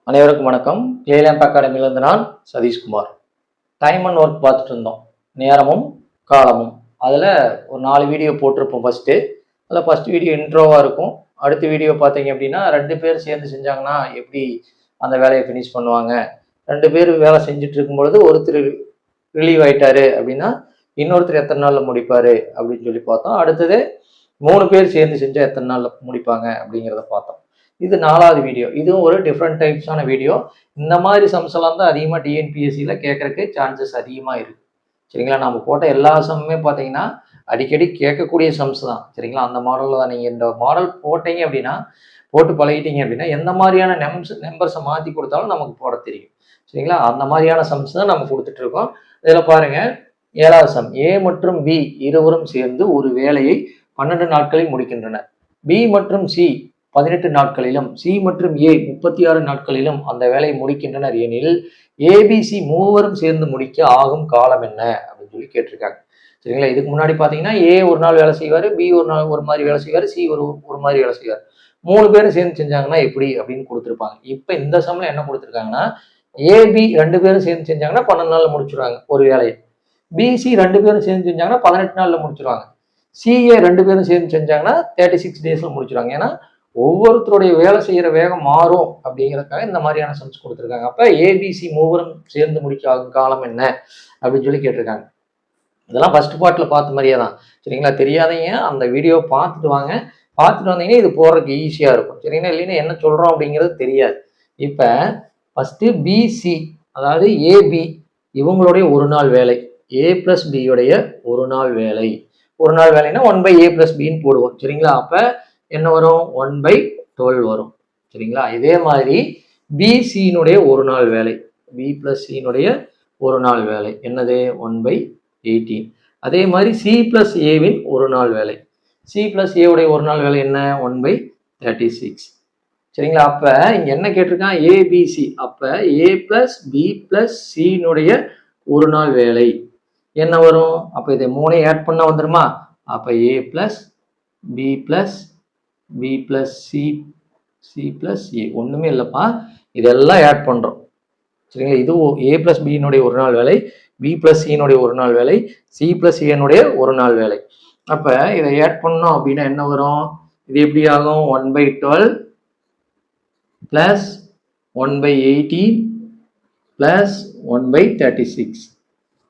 அனைவருக்கும் வணக்கம். லேம்ப் அகாடமியிலிருந்து நான் சதீஷ்குமார். டைம் அண்ட் ஒர்க் பார்த்துட்டு இருந்தோம், நேரமும் காலமும். அதில் ஒரு 4 வீடியோ போட்டிருப்போம். ஃபஸ்ட்டு வீடியோ இன்ட்ரோவாக இருக்கும். அடுத்த வீடியோ பார்த்தீங்க அப்படின்னா 2 பேர் சேர்ந்து செஞ்சாங்கன்னா எப்படி அந்த வேலையை ஃபினிஷ் பண்ணுவாங்க, 2 பேர் வேலை செஞ்சுட்டு இருக்கும்பொழுது ஒருத்தர் ரிலீவ் ஆயிட்டாரு அப்படின்னா இன்னொருத்தர் எத்தனை நாளில் முடிப்பார் அப்படின்னு சொல்லி பார்த்தோம். அடுத்தது 3 பேர் சேர்ந்து செஞ்சால் எத்தனை நாளில் முடிப்பாங்க அப்படிங்கிறத பார்த்தோம். இது 4வது வீடியோ. இதுவும் ஒரு டிஃப்ரெண்ட் டைப்ஸான வீடியோ. இந்த மாதிரி சம்ஸ் எல்லாம் தான் அதிகமாக டிஎன்பிஎஸ்சியில் கேட்கறதுக்கு சான்சஸ் அதிகமாக இருக்குது. சரிங்களா? நம்ம போட்ட எல்லா சம்மே பார்த்தீங்கன்னா அடிக்கடி கேட்கக்கூடிய சம்ஸ் தான். சரிங்களா? அந்த மாடலில் தான் நீங்கள் இந்த மாடல் போட்டீங்க அப்படின்னா, போட்டு பழகிட்டீங்க அப்படின்னா எந்த மாதிரியான நம்பர்ஸை மாற்றி கொடுத்தாலும் நமக்கு போட தெரியும். சரிங்களா? அந்த மாதிரியான சம்ஸ் தான் நம்ம கொடுத்துட்ருக்கோம். இதில் பாருங்கள், 7வது சம். ஏ மற்றும் பி இருவரும் சேர்ந்து ஒரு வேலையை 12 நாட்களில் முடிக்கின்றனர். பி மற்றும் சி 18 நாட்களிலும் சி மற்றும் ஏ 36 நாட்களிலும் அந்த வேலையை முடிக்கின்றனர் எனில் ஏபிசி மூவரும் சேர்ந்து முடிக்க ஆகும் காலம் என்ன அப்படின்னு சொல்லி கேட்டிருக்காங்க. சரிங்களா? இதுக்கு முன்னாடி பார்த்தீங்கன்னா ஏ ஒரு நாள் வேலை செய்வார், பி ஒரு நாள் ஒரு மாதிரி வேலை செய்வார், சி ஒரு மாதிரி வேலை செய்வார். 3 பேரும் சேர்ந்து செஞ்சாங்கன்னா எப்படி அப்படின்னு கொடுத்துருப்பாங்க. இப்போ இந்த சம்மில் என்ன கொடுத்துருக்காங்கன்னா, ஏபி 2 பேரும் சேர்ந்து செஞ்சாங்கன்னா 12 நாளில் முடிச்சுடுவாங்க ஒரு வேலையை. பிசி 2 பேரும் சேர்ந்து செஞ்சாங்கன்னா 18 நாளில் முடிச்சுடுவாங்க. சிஏ 2 பேரும் சேர்ந்து செஞ்சாங்கன்னா 36 டேஸில் முடிச்சுடுவாங்க. ஏன்னா ஒவ்வொருத்தருடைய வேலை செய்கிற வேகம் மாறும் அப்படிங்கிறதுக்காக இந்த மாதிரியான சம்ஸ் கொடுத்துருக்காங்க. அப்போ ஏபிசி மூவரும் சேர்ந்து முடிக்க ஆகும் காலம் என்ன அப்படின்னு சொல்லி கேட்டிருக்காங்க. இதெல்லாம் ஃபர்ஸ்ட் பார்ட்டில் பார்த்த மாதிரியே தான். சரிங்களா? தெரியாதீங்க, அந்த வீடியோ பார்த்துட்டு வாங்க. பார்த்துட்டு வந்தீங்கன்னா இது போடுறதுக்கு ஈஸியாக இருக்கும். சரிங்களா? இல்லைன்னா என்ன சொல்கிறோம் அப்படிங்கிறது தெரியாது. இப்போ ஃபஸ்ட்டு பிசி, அதாவது ஏபி இவங்களுடைய ஒரு நாள் வேலை, ஏ ப்ளஸ் பியுடைய ஒரு நாள் வேலை. ஒரு நாள் வேலைன்னா 1/a + bன்னு போடுவோம். சரிங்களா? அப்போ என்ன வரும்? 1/12 வரும். சரிங்களா? இதே மாதிரி பிசியினுடைய ஒரு நாள் வேலை, பி ப்ளஸ் சியினுடைய ஒரு நாள் வேலை என்னது? 1/18. அதே மாதிரி சி ப்ளஸ் ஏவின் ஒரு நாள் வேலை, சி ப்ளஸ் ஏவுடைய ஒரு நாள் வேலை என்ன? 1/36. சரிங்களா? அப்போ இங்கே என்ன கேட்டிருக்கான்? ஏபிசி. அப்போ ஏ ப்ளஸ் பி ப்ளஸ் சியினுடைய ஒரு நாள் வேலை என்ன வரும்? அப்போ இதை 3ஐயும் ஆட் பண்ணால் வந்துடுமா? அப்போ A plus B plus B plus C, C plus A. ஒன்றுமே இல்லைப்பா, இதெல்லாம் ஆட் பண்ணுறோம். சரிங்களா? இது ஏ ப்ளஸ் பியினுடைய ஒரு நாள் வேலை, பி ப்ளஸ் சியினுடைய ஒரு நாள் வேலை, சி ப்ளஸ் ஏனுடைய ஒரு நாள் வேலை. அப்போ இதை ஆட் பண்ணோம் அப்படின்னா என்ன வரும்? இது எப்படி ஆகும்? 1/12 ப்ளஸ் 1/18 ப்ளஸ் 1/36.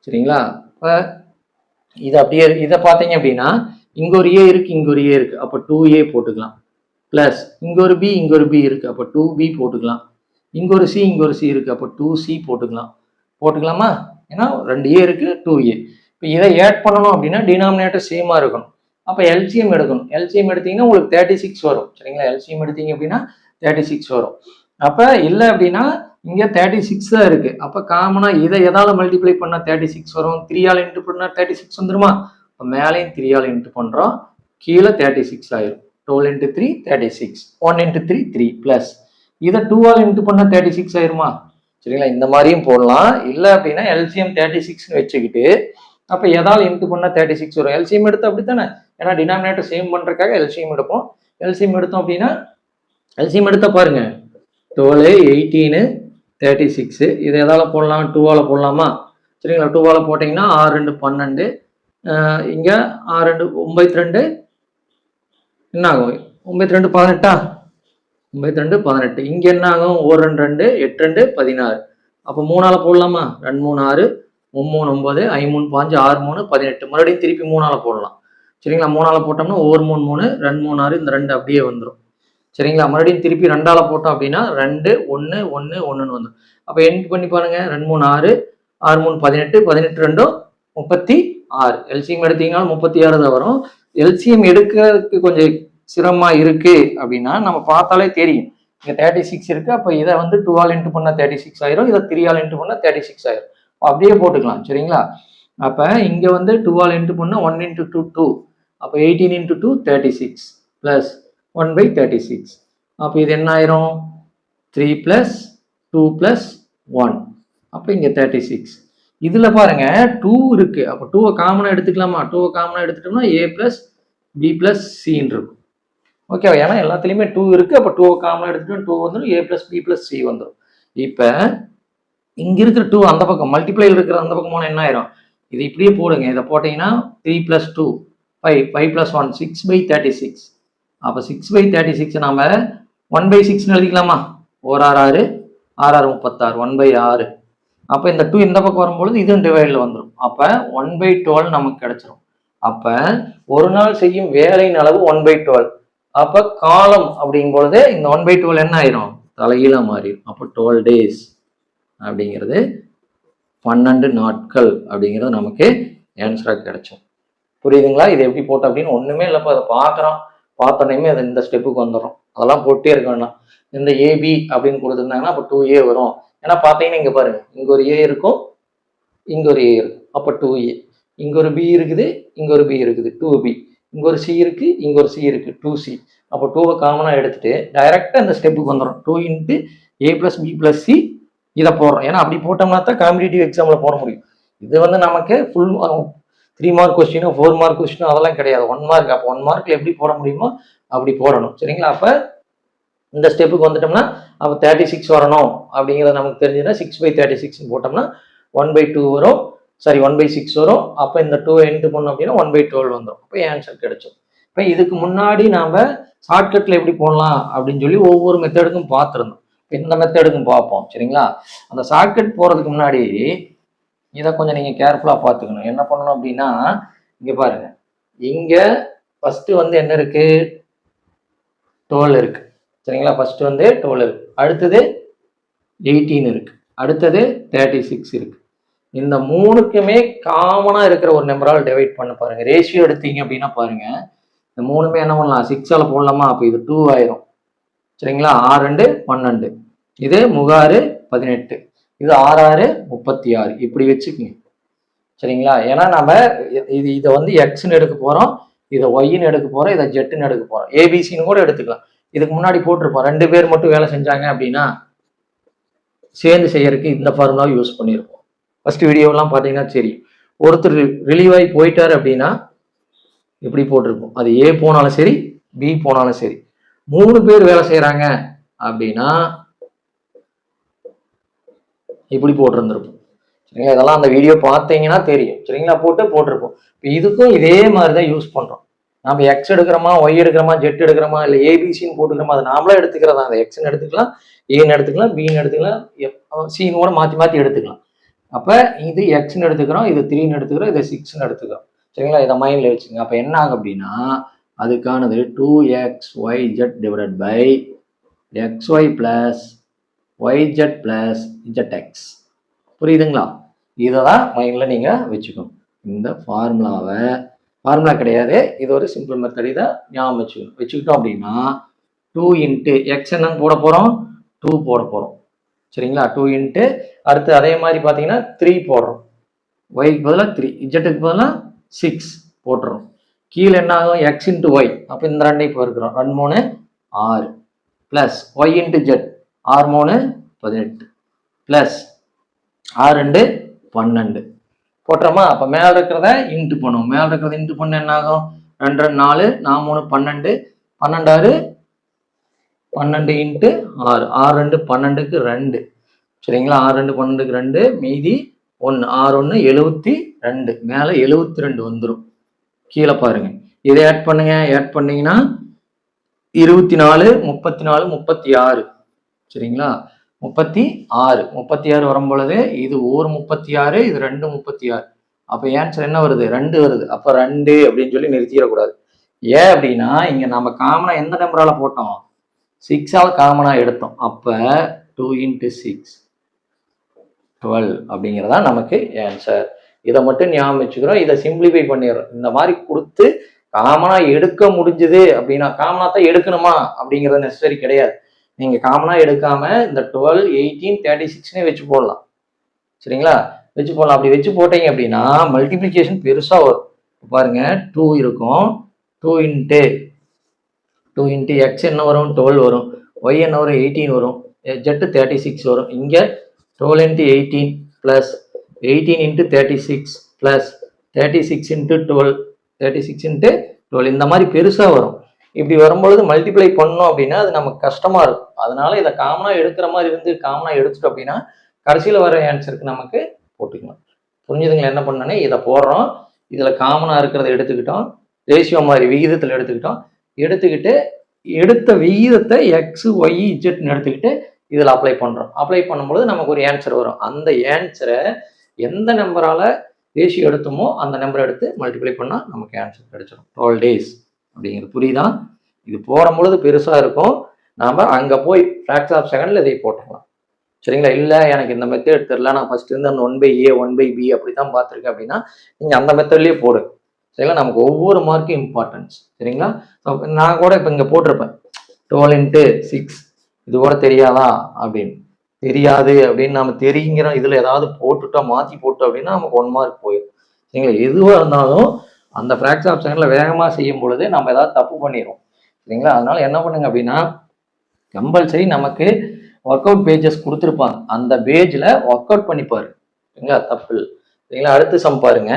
சரிங்களா? இப்போ இது அப்படியே இதை பார்த்தீங்க அப்படின்னா இங்கே ஒரு ஏ இருக்குது, இங்கே ஒரு ஏ இருக்குது, அப்போ 2a போட்டுக்கலாம். ப்ளஸ் இங்கே ஒரு பி, இங்கே ஒரு பி இருக்குது, அப்போ 2b போட்டுக்கலாம். இங்கே ஒரு சி, இங்கே ஒரு சி இருக்குது, அப்போ 2c போட்டுக்கலாமா? ஏன்னா 2a இருக்குது, 2a. இப்போ இதை ஆட் பண்ணணும் அப்படின்னா டினாமினேட்டர் சேமாக இருக்கணும். அப்போ எல்சிஎம் எடுக்கணும். எல்சிஎம் எடுத்தீங்கன்னா உங்களுக்கு 36 வரும். சரிங்களா? எல்சிஎம் எடுத்தீங்க அப்படின்னா 36 வரும். அப்போ இல்லை அப்படின்னா இங்கே 36 தான் இருக்குது. அப்போ காமனாக இதை எதால் மல்டிப்ளை பண்ணால் 36 வரும்? 3ஆல் இன்ட்டு பண்ணால் 36 வந்துருமா? இப்போ மேலேயும் 3ஆல் இன்ட்டு பண்ணுறோம், கீழே 36 ஆயிரும். 12 × 3 36, 1 × 3 3 ப்ளஸ் இதை 2ஆல் இன்ட்டு பண்ணால் 36 ஆயிருமா? சரிங்களா? இந்த மாதிரியும் போடலாம். இல்லை அப்படின்னா எல்சிஎம் 36ன்னு வச்சுக்கிட்டு அப்போ எதால் இன்ட்டு பண்ணால் 36 வரும்? எல்சிஎம் எடுத்து அப்படி தானே, ஏன்னா டினாமினேட்டர் சேம் பண்ணுறதுக்காக எல்சிஎம் எடுப்போம். எல்சிஎம் எடுத்தோம் அப்படின்னா எல்சிஎம் எடுத்த பாருங்க, 12, 18, 36. இது எதால் போடலாம்? 2ஆல் போடலாமா? சரிங்களா? 2ஆல் போட்டிங்கன்னா 6 2 12, இங்கே 6 2 92, என்ன ஆகும்? 92 18. 92 18. இங்கே என்ன ஆகும்? 1 2 2 8 2 16. அப்போ 3ஆல் போடலாமா? 2 3 6, 3 3 9, 5 3 5, 6 3 18. மறுபடியும் திருப்பி 3ஆல் போடலாம். சரிங்களா? 3ஆல் போட்டோம்னா 1 3 3, 2 3 6, இந்த 2 அப்படியே வந்துடும். சரிங்களா? மறுபடியும் திருப்பி 2ஆல் போட்டோம் அப்படின்னா 2 1 1 1ன்னு வந்துடும். அப்போ எண்ட் பண்ணி பாருங்க, 2 3 6, 6 3 18, 18 2 36. எல்சிஎம் எடுத்தீங்கன்னா 36 தான் வரும். எல்சிஎம் எடுக்கிறதுக்கு கொஞ்சம் சிரமமா இருக்கு அப்படின்னா நம்ம பார்த்தாலே தெரியும், இங்கே 36 இருக்கு. அப்போ இதை வந்து 2ஆல் இன்ட்டு பண்ணால் 36 ஆயிரும், இதை 3ஆல் இன்ட்டு பண்ணால் 36 ஆயிரும். அப்படியே போட்டுக்கலாம். சரிங்களா? அப்போ இங்கே வந்து 2ஆல் இன்ட்டு பண்ணால் 1 × 2 2, அப்போ 18 × 2 36 ப்ளஸ் 1/36. அப்போ இது என்ன ஆயிரும்? 3 + 2 + 1. அப்போ இங்கே 36. இதில் பாருங்க 2 இருக்கு. அப்போ 2ஐ காமனாக எடுத்துக்கலாமா? 2ஐ காமனாக எடுத்துட்டோம்னா a + b + cன்னு இருக்கும். ஓகேவா? ஏன்னா எல்லாத்துலேயுமே 2 இருக்கு. அப்போ 2ஐ காமனாக எடுத்துட்டோம், 2 வந்துடும், a + b + c வந்துடும். இப்போ இங்கே இருக்கிற 2 அந்த பக்கம் மல்டிப்ளைல இருக்கிற அந்த பக்கம் போனால் என்ன ஆயிரும்? இது இப்படியே போடுங்க. இதை போட்டிங்கன்னா 3 + 2 5 5 + 1 6/36. அப்போ 6/36 நாம் 1/6 எழுதிக்கலாமா? 1 6 6 6 36 1/6. அப்போ இந்த 2 இந்த பக்கம் வரும்பொழுது இதுவும் டிவைடில் வந்துடும். அப்போ 1/12 நமக்கு கிடைச்சிரும். அப்போ ஒரு நாள் செய்யும் வேலையின் அளவு 1/12. அப்போ காலம் அப்படிங்கும் பொழுது இந்த 1/12 என்ன ஆயிரும்? தலைகீழா மாறிடும். அப்போ 12 days அப்படிங்கிறது 12 நாட்கள் அப்படிங்கிறது நமக்கு ஆன்சராக கிடைச்சோம். புரியுதுங்களா? இது எப்படி போட்டோம் அப்படின்னு ஒன்றுமே இல்லைப்பா. அதை பார்க்குறோம், பார்த்தோன்னே அது இந்த ஸ்டெப்புக்கு வந்துடும். அதெல்லாம் போட்டே இருக்க வேண்டாம். இந்த ஏபி அப்படின்னு கொடுத்துருந்தாங்கன்னா அப்போ 2A வரும். ஏன்னா பார்த்தீங்கன்னா இங்கே பாருங்க, இங்கே ஒரு ஏ இருக்கும், இங்கே ஒரு ஏ இருக்கும். அப்போ 2A. இங்கே ஒரு பி இருக்குது, இங்கே ஒரு பி இருக்குது, 2B. இங்கே ஒரு சி இருக்குது, இங்கே ஒரு சி இருக்குது, 2C. அப்போ 2வை காமனாக எடுத்துட்டு டைரெக்டாக இந்த ஸ்டெப்புக்கு வந்துடும். 2 × A + B + C இதை போடுறோம். ஏன்னா அப்படி போட்டோம்னா தான் காம்படிட்டிவ் எக்ஸாமில் போட முடியும். இது வந்து நமக்கு ஃபுல் 3 மார்க் கொஸ்டினோ 4 மார்க் கொஸ்டினோ அதெல்லாம் கிடையாது. 1 மார்க். அப்போ 1 மார்க்கில் எப்படி போட முடியுமோ அப்படி போடணும். சரிங்களா? அப்போ இந்த ஸ்டெப்புக்கு வந்துட்டோம்னா அப்போ 36 வரணும் அப்படிங்கிறது நமக்கு தெரிஞ்சுன்னா 6/36 போட்டோம்னா 1/2 வரும். சாரி 1/6 வரும். அப்போ இந்த 2 என்ட்டு பண்ணோம் அப்படின்னா 1/12 வந்துடும். அப்போ ஆன்சர் கிடைச்சோம். இப்போ இதுக்கு முன்னாடி நாம் ஷார்ட்கட்டில் எப்படி போடலாம் அப்படின்னு சொல்லி ஒவ்வொரு மெத்தடுக்கும் பார்த்துருந்தோம். இந்த மெத்தடுக்கும் பார்ப்போம். சரிங்களா? அந்த ஷார்ட்கட் போகிறதுக்கு முன்னாடி இதை கொஞ்சம் நீங்கள் கேர்ஃபுல்லாக பார்த்துக்கணும். என்ன பண்ணணும் அப்படின்னா இங்கே பாருங்க, இங்கே ஃபஸ்ட்டு வந்து என்ன இருக்கு? 12 இருக்கு. சரிங்களா? ஃபர்ஸ்ட் வந்து 12 இருக்கு, அடுத்தது 18 இருக்கு, அடுத்தது 36 இருக்கு. இந்த மூணுக்குமே காமனாக இருக்கிற ஒரு நம்பரால் டிவைட் பண்ண பாருங்க. ரேஷியோ எடுத்தீங்க அப்படின்னா பாருங்க, இந்த மூணுமே என்ன பண்ணலாம்? 6ஆல் போடலாமா? அப்போ இது 2 ஆயிரும். சரிங்களா? 6 2 12, இது 6 18, இது 6 6 36. இப்படி வச்சுக்கோங்க. சரிங்களா? ஏன்னா நம்ம இதை வந்து எக்ஸ்ன்னு எடுக்க போகிறோம், இதை ஒய்ன்னு எடுக்க போகிறோம், இதை ஜெட்டுன்னு எடுக்க போகிறோம், ஏபிசின்னு கூட எடுத்துக்கலாம். இதுக்கு முன்னாடி போட்டிருப்போம் 2 பேர் மட்டும் வேலை செஞ்சாங்க அப்படின்னா சேர்ந்து செய்யறதுக்கு இந்த ஃபார்முலாவை யூஸ் பண்ணியிருப்போம். ஃபர்ஸ்ட் வீடியோலாம் பார்த்தீங்கன்னா சரி, ஒருத்தர் ரிலீவ் ஆகி போயிட்டாரு அப்படின்னா இப்படி போட்டிருப்போம். அது ஏ போனாலும் சரி, பி போனாலும் சரி. 3 பேர் வேலை செய்யறாங்க அப்படின்னா இப்படி போட்டிருந்திருப்போம். சரிங்களா? இதெல்லாம் அந்த வீடியோ பார்த்தீங்கன்னா தெரியும். சரிங்களா? போட்டிருப்போம். இப்போ இதுக்கும் இதே மாதிரி தான் யூஸ் பண்றோம். நம்ம எக்ஸ் எடுக்கிறோமா, ஒய் எடுக்கிறோமா, ஜெட் எடுக்கிறோமா, இல்லை ஏபிசின்னு போட்டுக்கிறோமா, அது நாமளே எடுத்துக்கிறதா. அந்த எக்ஸ்ன்னு எடுத்துக்கலாம், ஏன்னு எடுத்துக்கலாம், பின்னு எடுத்துக்கலாம், சின்னு கூட மாற்றி மாற்றி எடுத்துக்கலாம். அப்போ இது எக்ஸ்ன்னு எடுத்துக்கிறோம், இது 3ன்னு எடுத்துக்கிறோம், இது 6ன்னு எடுத்துக்கிறோம். சரிங்களா? இதை மைண்டில் வச்சுங்க. அப்போ என்ன ஆகும் அப்படின்னா அதுக்கானது 2xyz / xy + yz + zx. புரியுதுங்களா? இதை தான் மைண்டில் நீங்கள் வச்சுக்கணும். இந்த ஃபார்முலா கிடையாது, இது ஒரு சிம்பிள் மெத்தட். இதை ஞாபகம் வச்சுக்கிட்டோம் அப்படின்னா 2 × x என்னன்னு போட போகிறோம்? 2 போட போகிறோம். சரிங்களா? 2 × அடுத்து அதே மாதிரி பார்த்தீங்கன்னா 3 போடுறோம், ஒய்க்கு பதிலாக 3, இஜெட்டுக்கு பதிலாக 6 போட்டுறோம். கீழே என்ன ஆகும்? x × y. அப்போ இந்த ரெண்டையும் இப்போ இருக்கிறோம். 2 3 6 ப்ளஸ் y × z 6 3 18 ப்ளஸ் 6 2 12 போட்டுறோமா? அப்போ மேலே இருக்கிறத இன்ட்டு பண்ணுவோம். மேலே இருக்கிறத இன்ட்டு பண்ண என்ன ஆகும்? 2 2 4 4 3 12 12 6 12 × 6 6 2 12க்கு 2. சரிங்களா? 6 2 12க்கு 2, மீதி 1 6 1 72, மேலே 72 வந்துடும். கீழே பாருங்க, இதை ஆட் பண்ணுங்க. ஆட் பண்ணீங்கன்னா 24 34 36. சரிங்களா? 36 வரும் பொழுது இது ஒரு 36, இது 2 36. அப்போ ஆன்சர் என்ன வருது? 2 வருது. அப்போ 2 அப்படின்னு சொல்லி நிறுத்திடக்கூடாது. ஏன் அப்படின்னா இங்கே நம்ம காமனாக எந்த நம்பரால போட்டோம்? 6ஆல் காமனாக எடுத்தோம். அப்போ 2 × 6 12 அப்படிங்கிறதா நமக்கு ஆன்சர். இதை மட்டும் ஞாபகம் வச்சுக்கிறோம். இதை சிம்பிளிஃபை பண்ணிடுறோம். இந்த மாதிரி கொடுத்து காமனா எடுக்க முடிஞ்சது அப்படின்னா, காமனா தான் எடுக்கணுமா அப்படிங்கிறது நெசசரி கிடையாது. நீங்க காமனா எடுக்காம இந்த 12 18 36 வச்சு போடலாம். சரிங்களா? வச்சு போடலாம். அப்படி வச்சு போட்டீங்க அப்படின்னா மல்டிபிளிகேஷன் பெருசா வரும். பாருங்க, 2 இருக்கும், 2 × x என்ன வரும்? 12 வரும், y என்ன வரும்? 18 வரும், z 36 வரும். இங்க 12 × 18 + 18 × 36 + 36 × 12 36 × 12 இந்த மாதிரி பெருசா வரும். இப்படி வரும்பொழுது மல்டிப்ளை பண்ணோம் அப்படின்னா அது நமக்கு கஷ்டமா இருக்கும். அதனால இதை காமனா எடுக்கிற மாதிரி இருந்து காமனா எடுத்துட்டோம் அப்படின்னா கடைசியில் வர ஆன்சருக்கு நமக்கு போட்டுக்கலாம். புரிஞ்சுதுங்களா? என்ன பண்ணனே இதை போடுறோம், இதுல காமனா இருக்கிறத எடுத்துக்கிட்டோம், ரேஷியோ மாதிரி விகிதத்தில் எடுத்துக்கிட்டு எடுத்த விகிதத்தை எக்ஸ் ஒய் இஜெட்னு எடுத்துக்கிட்டு இதில் அப்ளை பண்ணுறோம். அப்ளை பண்ணும்போது நமக்கு ஒரு ஆன்சர் வரும். அந்த ஆன்சரை எந்த நம்பரால ரேஷியோ எடுத்தோமோ அந்த நம்பரை எடுத்து மல்டிப்ளை பண்ணால் நமக்கு ஆன்சர் கிடைச்சிடும். 12 days அப்படிங்கிறது புரியுதா? இது போடும்பொழுது பெருசாக இருக்கும். நாம் அங்கே போய் ஃப்ராக்ஷன் ஆஃப் செகண்டில் இதை போட்டுடலாம். சரிங்களா? இல்லை எனக்கு இந்த மெத்தட் தெரியல, நான் ஃபர்ஸ்ட் இருந்து அந்த 1/a 1/b அப்படி தான் பார்த்துருக்கேன் அப்படின்னா நீங்கள் அந்த மெத்தட்லேயே போடு. சரிங்களா? நமக்கு ஒவ்வொரு மார்க்கும் இம்பார்ட்டன்ஸ். சரிங்களா? நான் கூட இப்போ இங்கே போட்டிருப்பேன் 12 × 6 இது கூட தெரியாதா அப்படின்னு. தெரியாது அப்படின்னு நம்ம தெரியுங்கிற இதில் ஏதாவது போட்டுட்டோம் மாற்றி போட்டோம் அப்படின்னா நமக்கு 1 மார்க் போயிடும். சரிங்களா? எதுவாக இருந்தாலும் அந்த ஃப்ராக்ஷன் ஆஃப் செகண்டில் வேகமாக செய்யும் பொழுது நம்ம ஏதாவது தப்பு பண்ணிடுவோம். சரிங்களா? அதனால என்ன பண்ணுங்க அப்படின்னா கம்பல்சரி நமக்கு ஒர்க் அவுட் பேஜஸ் கொடுத்துருப்பாங்க, அந்த பேஜில் ஒர்க் அவுட் பண்ணிப்பாரு. சரிங்களா? தப்பு. சரிங்களா? அடுத்து சம் பாருங்க.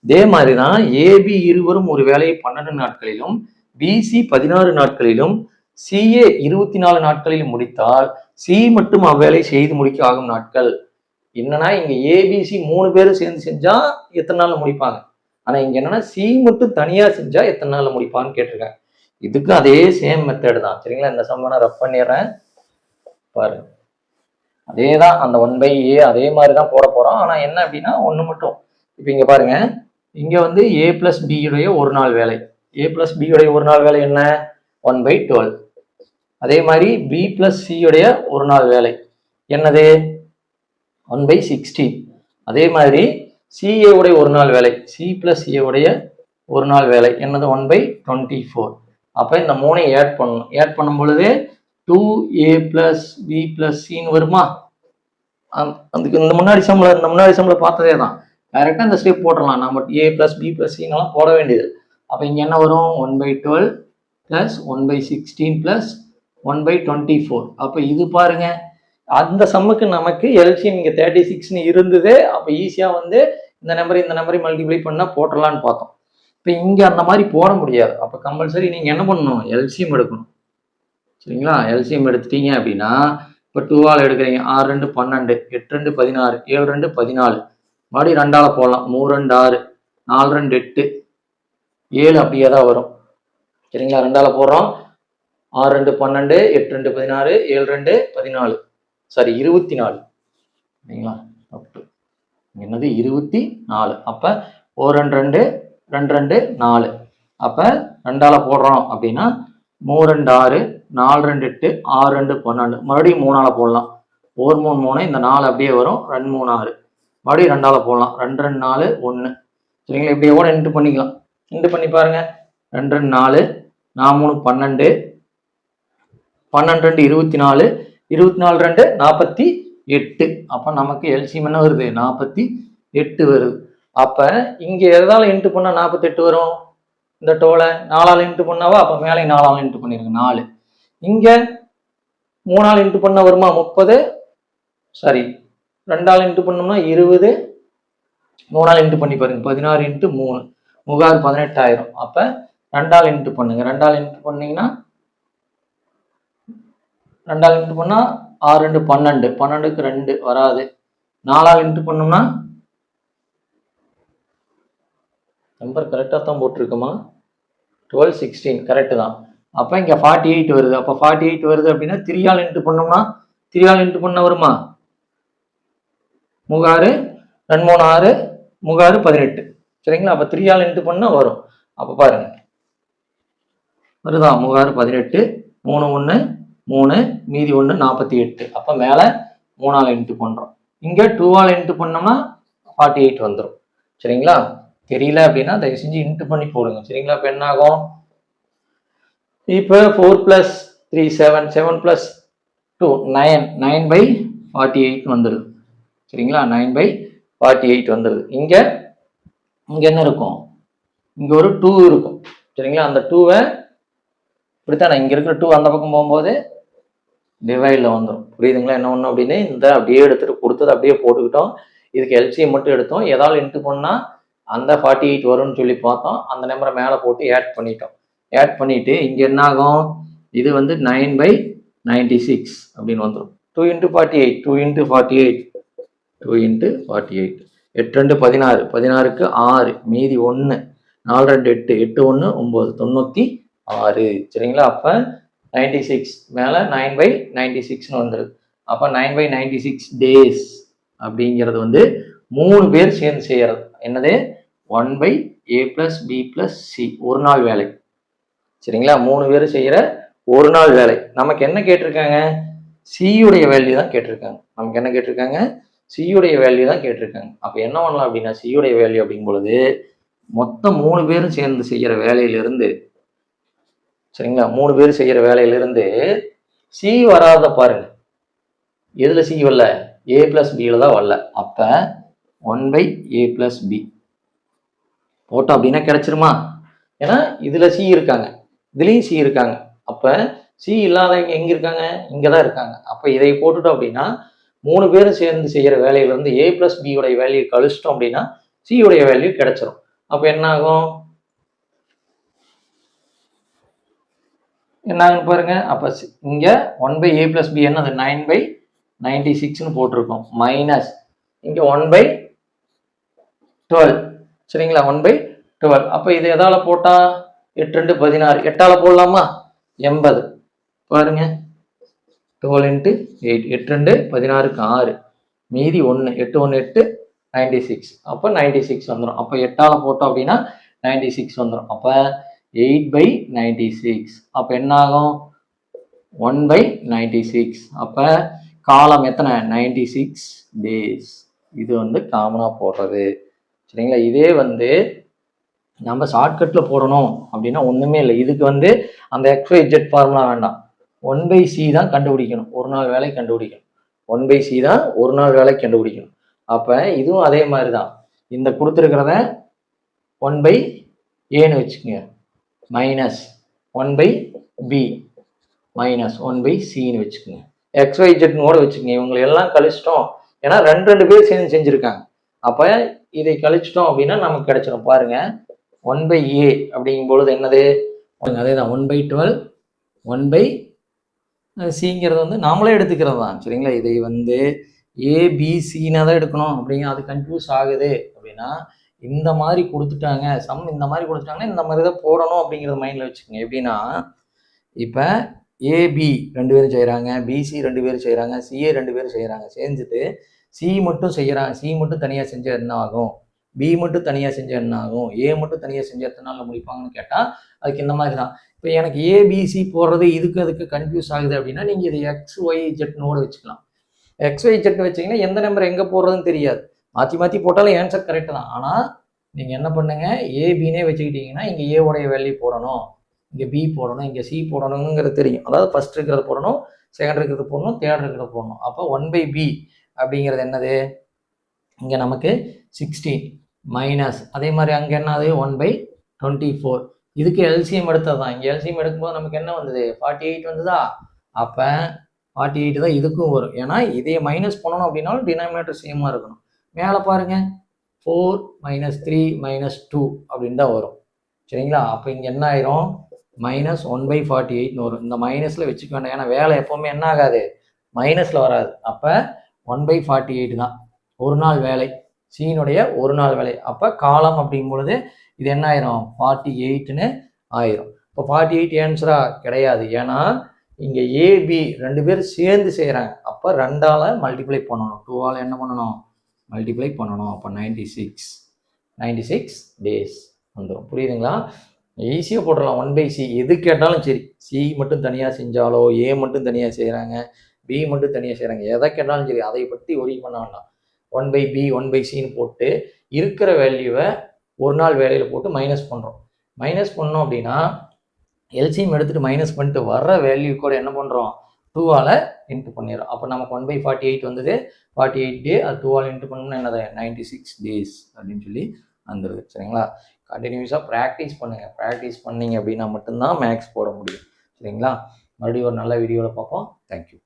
இதே மாதிரி தான் ஏபி இருவரும் ஒரு வேலையை 12 நாட்களிலும் பிசி 16 நாட்களிலும் சிஏ 24 நாட்களில் முடித்தால் சி மட்டும் அவ்வேலை செய்து முடிக்க ஆகும் நாட்கள். என்னன்னா இங்க ஏபிசி 3 பேரும் சேர்ந்து செஞ்சா எத்தனை நாள்ல முடிப்பாங்க, ஆனா இங்க என்னன்னா சி மட்டும் தனியா செஞ்சா எத்தனை நாள்ல முடிப்பான்னு கேட்டிருக்காங்க. இதுக்கு அதே சேம் மெத்தட் தான். சரிங்களா? இந்த சம் நான் ரப் பண்ணிடுறேன் பாருங்க. அதே தான் அந்த 1/a அதே மாதிரி தான் போட போறோம். ஆனா என்ன அப்படின்னா ஒண்ணு மட்டும். இப்ப இங்க பாருங்க, இங்க வந்து a + b உடைய ஒரு நாள் வேலை. a + b உடைய ஒரு நாள் வேலை என்ன? 1/12. அதே மாதிரி b + c உடைய ஒரு நாள் வேலை என்னது? 1/16. அதே மாதிரி CA உடைய ஒரு நாள் வேலை, C + A உடைய ஒரு நாள் வேலை என்னது? 1/24. அப்ப இந்த மூணையும் ஆட் பண்ணணும். ஆட் பண்ணும் பொழுது 2a + b + c வருமா? அதுக்கு இந்த முன்னாடி சம்ல பார்த்ததே தான். டைரக்டா இந்த ஸ்டெப் போட்டுடலாம். நம்ம a + b + c எல்லாம் போட வேண்டியது. அப்ப இங்க என்ன வரும்? 1/12 + 1/16 + 1/24. அப்ப இது பாருங்க, அந்த சம்முக்கு நமக்கு எல்சிஎம் இங்க 36ன்னு இருந்தது. அப்ப ஈஸியா வந்து இந்த நம்பரை மல்டிப்ளை பண்ணா போட்டுடலான்னு பார்த்தோம். இப்ப இங்க அந்த மாதிரி போட முடியாது. அப்ப கம்பல்சரி நீங்க என்ன பண்ணணும்? எல்சிஎம் எடுக்கணும். சரிங்களா? எல்சிஎம் எடுத்துட்டீங்க அப்படின்னா இப்போ 2ஆல் எடுக்கிறீங்க, 6 2 12, 8 2 16, 7 2 14, மறுபடியும் 2ஆல போடலாம், 3 2 6, 4 2 8, 7 அப்படியே தான் வரும். சரிங்களா? 2ஆல போடுறோம், 6 2 12, 8 2 16, 7 2 14, சாரி 24. சரிங்களா? என்னது 24. அப்ப 1 2 2 2 2 4. அப்ப 2ஆல போடுறோம் அப்படின்னா 3 2 6, 4 2 8, 6 2 12, மறுபடியும் 3ஆல போடலாம், 1 3 3, இந்த 4 அப்படியே வரும், 2 3 6, மறுபடியும் 2ஆல போடலாம், 2 2 4 1. சரிங்களா? இப்படி எவ்வளோ இன்ட்டு பண்ணிக்கலாம், இன்ட்டு பண்ணி பாருங்க. 2 2 4, 4 3 12, 12 2 24, 24 2 48. அப்ப நமக்கு எல்சிஎம் என்ன வருது? 48 வருது. அப்ப இங்க எதால இன்ட்டு பண்ணா 48 வரும்? இந்த 12 4ஆல இன்ட்டு பண்ணாவா? அப்ப மேலே 4ஆல இன்ட்டு பண்ணிருங்க 4. இங்க 3ஆல இன்ட்டு பண்ண வருமா? 30. சாரி 2ஆல இன்ட்டு பண்ணோம்னா 20. 3ஆல இன்ட்டு பண்ணி பாருங்க, 16 × 3 முகாறு 18,000. அப்ப 2ஆல இன்ட்டு பண்ணுங்க. 2ஆல இன்ட்டு பண்ணீங்கன்னா 2ஆல இன்ட்டு பண்ணா 6 2 12, 12க்கு 2 வராது. 4ஆல இன்ட்டு பண்ணோம்னா நம்பர் கரெக்டாக தான் போட்டிருக்குமா? 12 16 கரெக்டு தான். அப்போ இங்கே 48 வருது. அப்போ 48 வருது அப்படின்னா 3ஆல் இன்ட்டு பண்ணோம்னா 3ஆல் இன்ட்டு பண்ண வருமா? முகாறு 2 3 6, முகாறு 18. சரிங்களா? அப்போ 3ஆல் இன்ட்டு பண்ணா வரும். அப்போ பாருங்க வருதா? முகாறு 18, 3 1 3, மீதி 1 48. அப்போ மேலே 3ஆல் இன்ட்டு பண்ணுறோம். இங்கே 2ஆல் இன்ட்டு பண்ணோம்னா 48 வந்துடும். சரிங்களா? தெரியல அப்படின்னா தயவு செஞ்சு இன்ட்டு பண்ணி போடுங்க. சரிங்களா? இப்போ என்ன ஆகும்? இப்போ 4 + 3 7, 7 + 2 9, 9/48 வந்துடுது. சரிங்களா? 9/48 வந்துடுது. இங்க என்ன இருக்கும்? இங்க ஒரு 2 இருக்கும். சரிங்களா? அந்த 2வை இப்படித்தானே இங்க இருக்கிற 2 அந்த பக்கம் போகும்போது டிவைட்ல வந்துடும். புரியுதுங்களா? என்ன ஒண்ணு அப்படின்னு இந்த அப்படியே எடுத்துட்டு கொடுத்தது அப்படியே போட்டுக்கிட்டோம். இதுக்கு எல்சிஎம் மட்டும் எடுத்தோம். ஏதாவது இன்ட்டு பண்ணா அந்த 48 வரும்னு சொல்லி பார்த்தோம். அந்த நம்பரை மேலே போட்டு ஆட் பண்ணிட்டோம். ஆட் பண்ணிவிட்டு இங்கே என்ன ஆகும், இது வந்து 9/96 அப்படின்னு வந்துடும். 2 × 48, 2 × 48, 2 × 48, 8 2 16, 16க்கு 6, மீதி 1, 4 2 8, 8 1 9, 96. சரிங்களா? அப்போ 96 மேலே 9/96ன்னு வந்துடுது. அப்போ 9/96 days அப்படிங்கிறது வந்து 3 பேர் சேர்ந்து செய்யறது. என்னது? 1/a + b + c, ஒரு நாள் வேலை. சரிங்களா? 3 பேர் செய்யற ஒரு நாள் வேலை. நமக்கு என்ன கேட்டிருக்காங்க? சியுடைய வேல்யூ தான் கேட்டிருக்காங்க. நமக்கு என்ன கேட்டிருக்காங்க? சியுடைய வேல்யூ தான் கேட்டிருக்காங்க. அப்போ என்ன பண்ணலாம் அப்படின்னா, சியுடைய வேல்யூ அப்படிங்கும் பொழுது மொத்தம் 3 பேரும் சேர்ந்து செய்யற வேலையிலிருந்து, சரிங்களா, 3 பேர் செய்யற வேலையிலிருந்து சி வராத பாருங்க. எதுல சி வரல? a + b தான் வரல. அப்ப 1/a + b போட்டோம் அப்படின்னா கிடைச்சிருமா? ஏன்னா இதுல சி இருக்காங்க, இதுலயும் சி இருக்காங்க. அப்ப சி இல்லாதவங்க எங்க இருக்காங்க? இங்கதான் இருக்காங்க. அப்ப இதை போட்டுட்டோம் அப்படின்னா 3 பேரும் சேர்ந்து செய்யற வேலையிலிருந்து a + b உடைய வேல்யூ கழிச்சிட்டோம் அப்படின்னா சி உடைய வேல்யூ கிடைச்சிரும். அப்ப என்ன ஆகும்? என்ன ஆகும் பாருங்க. அப்ப இங்க 1/a + b என்னது? 9/96ன்னு போட்டிருக்கோம். மைனஸ் இங்க 1/12. சரிங்களா? 1/12. அப்ப இது எதால போட்டா 8 2 16, 8ஆல போடலாமா? 80. பாருங்க, 12 × 8, 8 2 16க்கு 6, மீதி 1, 8 1 8, 96. அப்போ 96 வந்துடும். அப்போ 8ஆல போட்டோம் அப்படின்னா 96 வந்துடும். அப்போ 8/96. அப்போ என்ன ஆகும்? 1/96. அப்போ காலம் எத்தனை? 96 days. இது வந்து காமனா போடுறது. சரிங்களா? இதே வந்து நம்ம ஷார்ட்கட்டில் போடணும் அப்படின்னா ஒன்றுமே இல்லை. இதுக்கு வந்து அந்த XYZ ஃபார்முலா வேண்டாம். 1/c தான் கண்டுபிடிக்கணும். ஒரு நாள் வேலை கண்டுபிடிக்கணும். 1/c தான் ஒரு நாள் வேலை கண்டுபிடிக்கணும். அப்போ இதுவும் அதே மாதிரி தான். இந்த கொடுத்துருக்கிறத 1/aன்னு வச்சுக்கோங்க, மைனஸ் 1/b மைனஸ் 1/cன்னு வச்சுக்கோங்க. XYZன்னு கூட வச்சுக்கோங்க. இவங்களை எல்லாம் கழிச்சிட்டோம். ஏன்னா 2 பேர் சேர்ந்து செஞ்சுருக்காங்க. அப்போ இதை கழிச்சிட்டோம் அப்படின்னா நமக்கு கிடைச்சிடும். பாருங்க, 1/a அப்படிங்கும் பொழுது என்னது? அதே தான் 1/12, 1/cங்கிறது வந்து நாமளே எடுத்துக்கிறது தான். சரிங்களா? இதை வந்து ஏபிசின்னா தான் எடுக்கணும் அப்படிங்க, அது கன்ஃபியூஸ் ஆகுது அப்படின்னா இந்த மாதிரி கொடுத்துட்டாங்க, சம் இந்த மாதிரி கொடுத்துட்டாங்கன்னா இந்த மாதிரி தான் போடணும் அப்படிங்கிறத மைண்டில் வச்சுக்கோங்க. எப்படின்னா, இப்போ ஏபி 2 பேரும் செய்கிறாங்க, பிசி 2 பேரும் செய்கிறாங்க, சிஏ 2 பேரும் செய்கிறாங்க. செஞ்சுட்டு சி மட்டும் செய்கிறாங்க. சி மட்டும் தனியாக செஞ்சால் என்ன ஆகும்? பி மட்டும் தனியாக செஞ்சால் என்ன ஆகும்? ஏ மட்டும் தனியாக செஞ்சு எத்தனை நாளில் முடிப்பாங்கன்னு கேட்டால் அதுக்கு இந்த மாதிரி தான். இப்போ எனக்கு ஏபிசி போடுறது அதுக்கு கன்ஃபியூஸ் ஆகுது அப்படின்னா நீங்கள் இது XYZனோட வச்சுக்கலாம். XYZ வச்சிங்கன்னா எந்த நம்பர் எங்கே போடுறதுன்னு தெரியாது. மாற்றி மாற்றி போட்டாலும் ஆன்சர் கரெக்டு தான். ஆனால் நீங்கள் என்ன பண்ணுங்க, ஏபின்னே வச்சுக்கிட்டீங்கன்னா இங்கே ஏவோடைய வேல்யூ போடணும், இங்கே பி போடணும், இங்கே சி போடணுங்கிறது தெரியும். அதாவது ஃபர்ஸ்ட் இருக்கிறத போடணும், செகண்ட் இருக்கிறது போடணும், தேர்ட் இருக்கிறத போடணும். அப்போ 1/b அப்படிங்கிறது என்னது? இங்கே நமக்கு 16 மைனஸ் அதே மாதிரி அங்கே என்னது? 1/24. இதுக்கு எல்சிஎம் எடுத்தது தான். இங்கே எல்சிஎம் எடுக்கும்போது நமக்கு என்ன வந்தது? 48 வந்ததா? அப்போ 48 தான் இதுக்கும் வரும். ஏன்னா இதையே மைனஸ் பண்ணணும் அப்படின்னாலும் டினாமினேட்டர் சேமாக இருக்கணும். மேலே பாருங்க, 4 - 3 - 2 அப்படின்னு தான் வரும். சரிங்களா? அப்போ இங்கே என்ன ஆயிரும்? -1/48ன்னு வரும். இந்த மைனஸில் வச்சுக்க வேண்டாம். ஏன்னா வேலை எப்போவுமே என்ன ஆகாது? மைனஸில் வராது. அப்போ 1/48 தான் ஒரு நாள் வேலை, சீனுடைய ஒரு நாள் வேலை. அப்போ காலம் அப்படிங்கும் பொழுது இது என்ன ஆயிரும்? 48ன்னு ஆயிரும். இப்போ 48 ஆன்சரா? கிடையாது. ஏன்னா இங்கே ஏபி 2 பேர் சேர்ந்து செய்கிறாங்க. அப்போ 2ஆல மல்டிப்ளை பண்ணணும், 2ஆல் என்ன பண்ணணும்? மல்டிப்ளை பண்ணணும். அப்போ 96 டேஸ் வந்துடும். புரியுதுங்களா? ஈஸியாக போட்டுடலாம். 1/c எது கேட்டாலும் சரி, சி மட்டும் தனியாக செஞ்சாலோ, ஏ மட்டும் தனியாக செய்கிறாங்க, பி மட்டும் தனியாக செய்கிறாங்க, எதை கேட்டாலும் சரி அதை பற்றி ஒரி பண்ண வேண்டாம். 1/b 1/cன்னு போட்டு இருக்கிற வேல்யூவை ஒரு நாள் வேலையில் போட்டு மைனஸ் பண்ணுறோம். மைனஸ் பண்ணோம் அப்படின்னா எல்சிஎம் எடுத்துகிட்டு மைனஸ் பண்ணிட்டு வர்ற வேல்யூ கூட என்ன பண்ணுறோம்? 2ஆல் இன்ட்டு பண்ணிடுறோம். அப்போ நமக்கு 1/48 வந்தது. 48 டே, அது 2ஆல் இன்ட்டு பண்ணோம்னா என்னது? 96 டேஸ் அப்படின்னு சொல்லி வந்துடுது. சரிங்களா? கண்டினியூஸாக ப்ராக்டிஸ் பண்ணுங்கள். ப்ராக்டிஸ் பண்ணிங்க அப்படின்னா மட்டும்தான் மேக்ஸ் போட முடியும். சரிங்களா? மறுபடியும் ஒரு நல்ல வீடியோவில் பார்ப்போம். தேங்க்யூ.